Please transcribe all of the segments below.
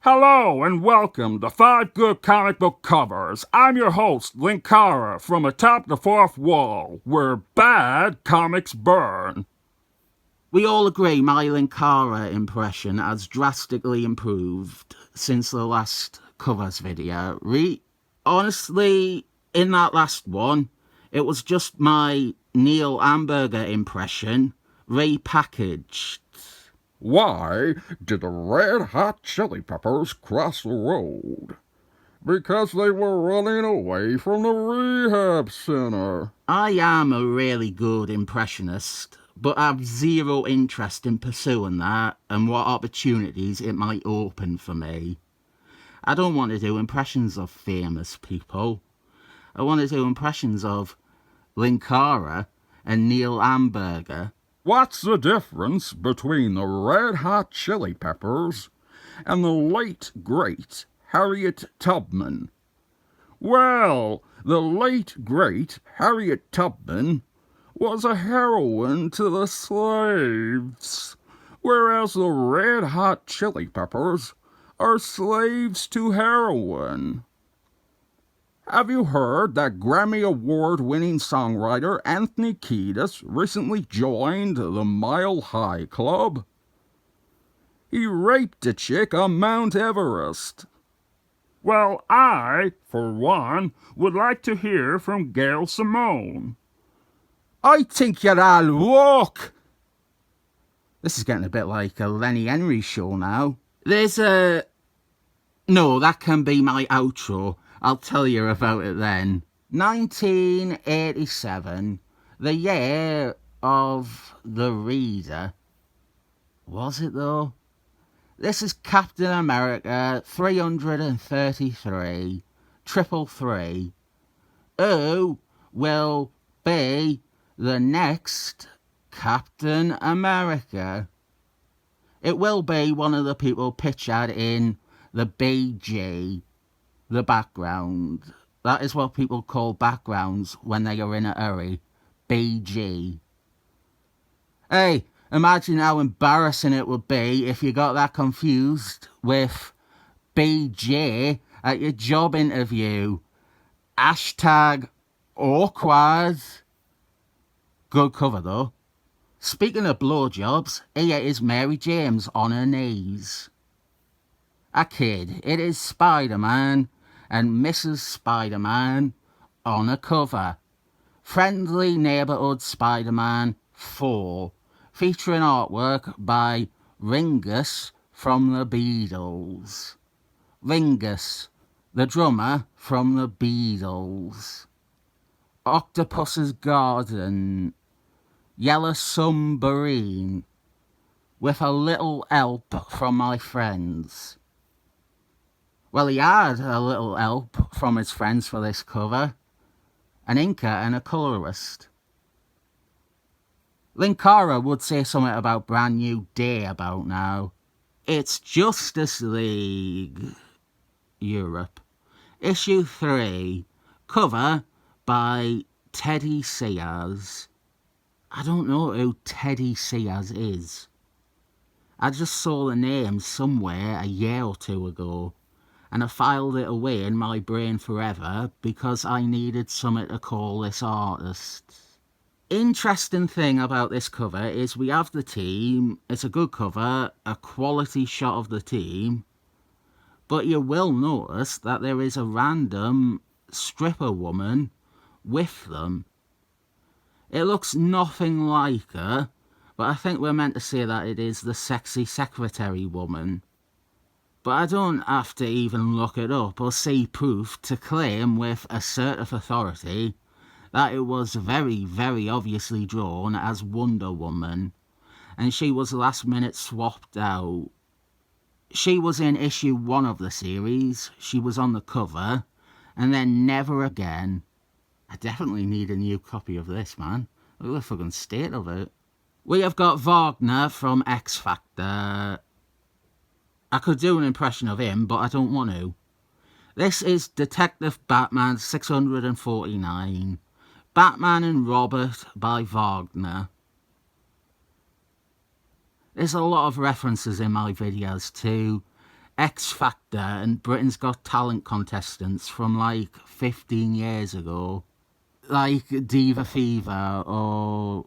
Hello and welcome to 5 Good Comic Book Covers. I'm your host, Linkara, from atop the fourth wall, where bad comics burn. We all agree my Linkara impression has drastically improved since the last covers video. Honestly, in that last one, it was just my Neil Hamburger impression repackaged. Why did the Red Hot Chili Peppers cross the road? Because they were running away from the rehab center. I am a really good impressionist, but I have zero interest in pursuing that and what opportunities it might open for me. I don't want to do impressions of famous people. I want to do impressions of Linkara and Neil Hamburger. What's the difference between the Red Hot Chili Peppers and the late, great Harriet Tubman? Well, the late, great Harriet Tubman was a heroine to the slaves, whereas the Red Hot Chili Peppers are slaves to heroin. Have you heard that Grammy Award-winning songwriter Anthony Kiedis recently joined the Mile High Club? He raped a chick on Mount Everest. Well, I, for one, would like to hear from Gail Simone. I think you're all woke. This is getting a bit like a Lenny Henry show now. There's a... No, that can be my outro. I'll tell you about it then. 1987, the year of the Reader. Was it though? This is Captain America 333, 333. Who will be the next Captain America? It will be one of the people pictured in the BG. The background. That is what people call backgrounds when they are in a hurry. BG. Hey, imagine how embarrassing it would be if you got that confused with BJ at your job interview. Hashtag awkward. Good cover though. Speaking of blowjobs, here is Mary James on her knees. A kid, it is Spider-Man and Mrs. Spider-Man on a cover. Friendly Neighborhood Spider-Man 4, featuring artwork by Ringus from the Beatles. Ringus, the drummer from the Beatles. Octopus's Garden, Yellow Submarine, with a little help from my friends. Well, he had a little help from his friends for this cover. An inker and a colourist. Linkara would say something about Brand New Day about now. It's Justice League Europe. Issue 3. Cover by Teddy Sears. I don't know who Teddy Sears is. I just saw the name somewhere a year or two ago, and I filed it away in my brain forever because I needed something to call this artist. Interesting thing about this cover is we have the team. It's a good cover, a quality shot of the team, but you will notice that there is a random stripper woman with them. It looks nothing like her, but I think we're meant to say that it is the sexy secretary woman. But I don't have to even look it up or see proof to claim with assertive authority that it was very, very obviously drawn as Wonder Woman, and she was last minute swapped out. She was in issue 1 of the series, she was on the cover, and then never again. I definitely need a new copy of this, man. Look at the fucking state of it. We have got Wagner from X Factor. I could do an impression of him, but I don't want to. This is Detective Batman 649. Batman and Robert by Wagner. There's a lot of references in my videos to X Factor and Britain's Got Talent contestants from like 15 years ago, like Diva Fever or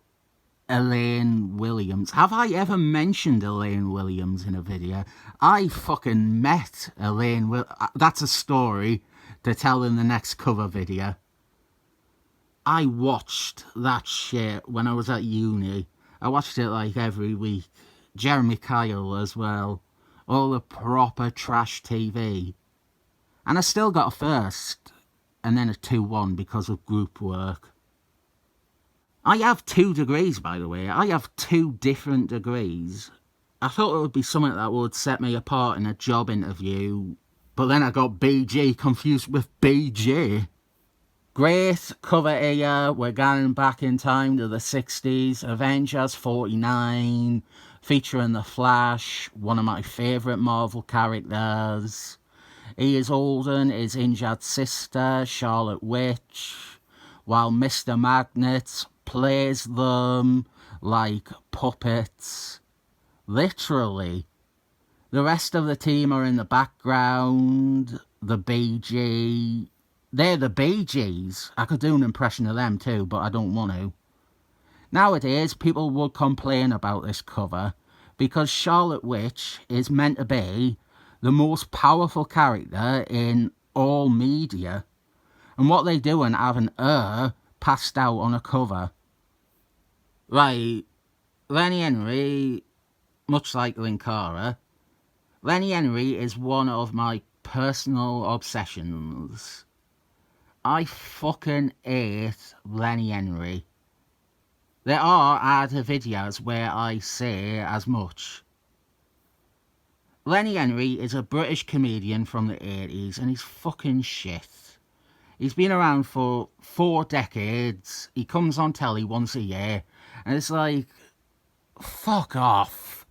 Elaine Williams. Have I ever mentioned Elaine Williams in a video? I fucking met Elaine Williams. That's a story to tell in the next cover video. I watched that shit when I was at uni. I watched it like every week. Jeremy Kyle as well. All the proper trash TV. And I still got a first and then a 2-1 because of group work. I have 2 degrees, by the way. I have 2 different degrees. I thought it would be something that would set me apart in a job interview, but then I got BG confused with BJ. Great cover here. We're going back in time to the 60s. Avengers 49, featuring The Flash, one of my favourite Marvel characters. He is holding his injured sister, Charlotte Witch, while Mr. Magnet plays them like puppets. Literally. The rest of the team are in the background. The BG. They're the Bee Gees. I could do an impression of them too, but I don't want to. Nowadays, people would complain about this cover because Charlotte Witch is meant to be the most powerful character in all media. And what they do in having her passed out on a cover. Right, Lenny Henry, much like Linkara, Lenny Henry is one of my personal obsessions. I fucking hate Lenny Henry. There are other videos where I say as much. Lenny Henry is a British comedian from the 80s and he's fucking shit. He's been around for 4 decades. He comes on telly once a year and it's like, fuck off.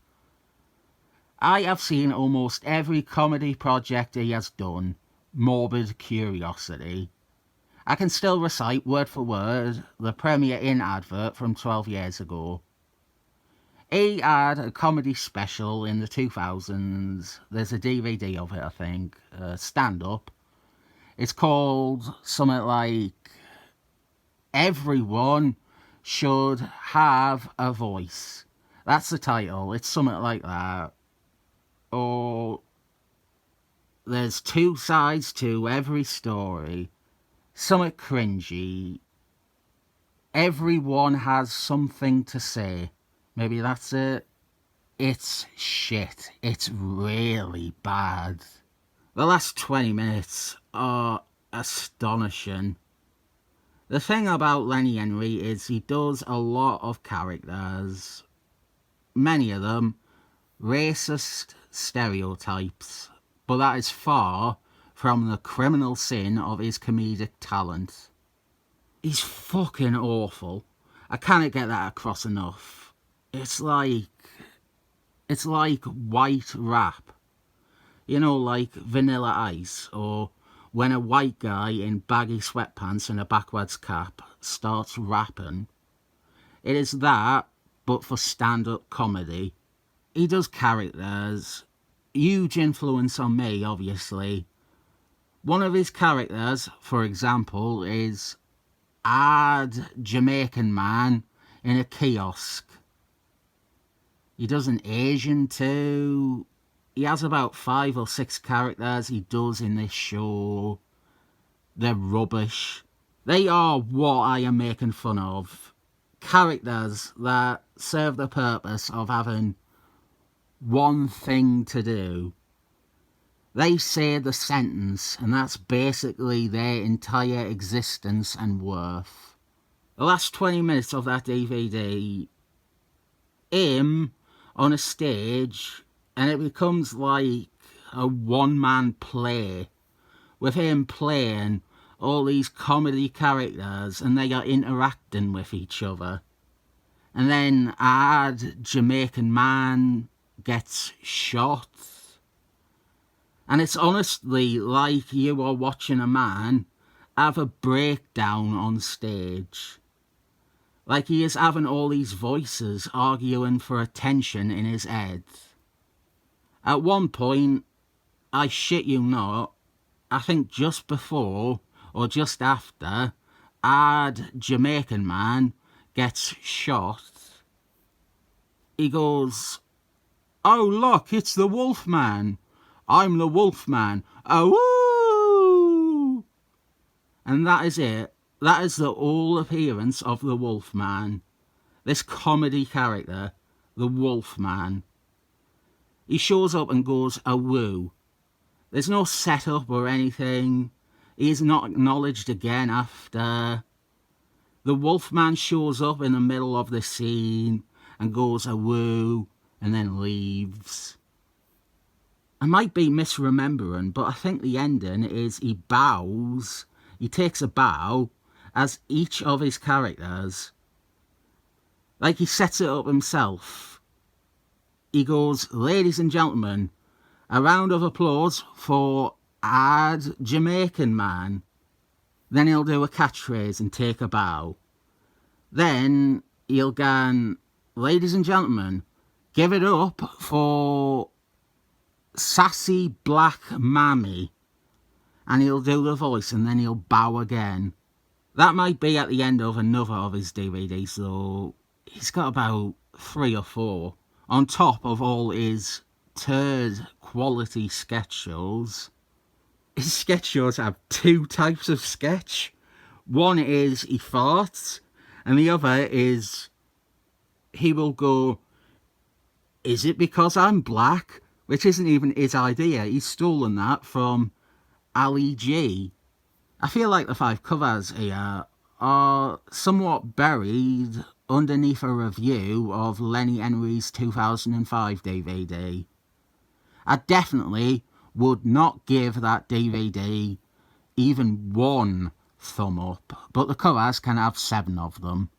I have seen almost every comedy project he has done. Morbid curiosity. I can still recite word for word the Premier Inn advert from 12 years ago. He had a comedy special in the 2000s. There's a DVD of it, I think. Stand-up. It's called something like Everyone Should Have a Voice. That's the title. It's something like that. Or there's 2 sides to every story. Something cringy. Everyone has something to say. Maybe that's it. It's shit. It's really bad. The last 20 minutes are astonishing. The thing about Lenny Henry is he does a lot of characters. Many of them racist stereotypes. But that is far from the criminal sin of his comedic talent. He's fucking awful. I can't get that across enough. It's like white rap. You know, like Vanilla Ice, or when a white guy in baggy sweatpants and a backwards cap starts rapping. It is that, but for stand-up comedy. He does characters. Huge influence on me, obviously. One of his characters, for example, is odd Jamaican man in a kiosk. He does an Asian too. He has about 5 or 6 characters he does in this show. They're rubbish. They are what I am making fun of. Characters that serve the purpose of having one thing to do. They say the sentence, and that's basically their entire existence and worth. The last 20 minutes of that DVD, him on a stage, and it becomes like a one-man play, with him playing all these comedy characters, and they are interacting with each other. And then a odd Jamaican man gets shot. And it's honestly like you are watching a man have a breakdown on stage. Like he is having all these voices arguing for attention in his head. At one point, I shit you not, I think just before or just after Ad Jamaican man gets shot, he goes, "Oh look, it's the Wolfman. I'm the Wolfman. Oh!" And that is it. That is the whole appearance of the Wolfman. This comedy character, the Wolfman. He shows up and goes, "Awoo." There's no setup or anything. He is not acknowledged again after. The Wolfman shows up in the middle of the scene and goes, "Awoo," and then leaves. I might be misremembering, but I think the ending is he bows, he takes a bow as each of his characters. Like he sets it up himself. He goes, "Ladies and gentlemen, a round of applause for Ad Jamaican man." Then he'll do a catchphrase and take a bow. Then he'll go, "Ladies and gentlemen, give it up for Sassy Black Mammy." And he'll do the voice and then he'll bow again. That might be at the end of another of his DVDs, though. He's got about 3 or 4 on top of all his turd quality sketch shows. His sketch shows have 2 types of sketch. One is he farts, and the other is he will go, "Is it because I'm black?" Which isn't even his idea. He's stolen that from Ali G. I feel like the 5 covers here are somewhat buried underneath a review of Lenny Henry's 2005 DVD. I definitely would not give that DVD even 1 thumb up, but the covers can have 7 of them.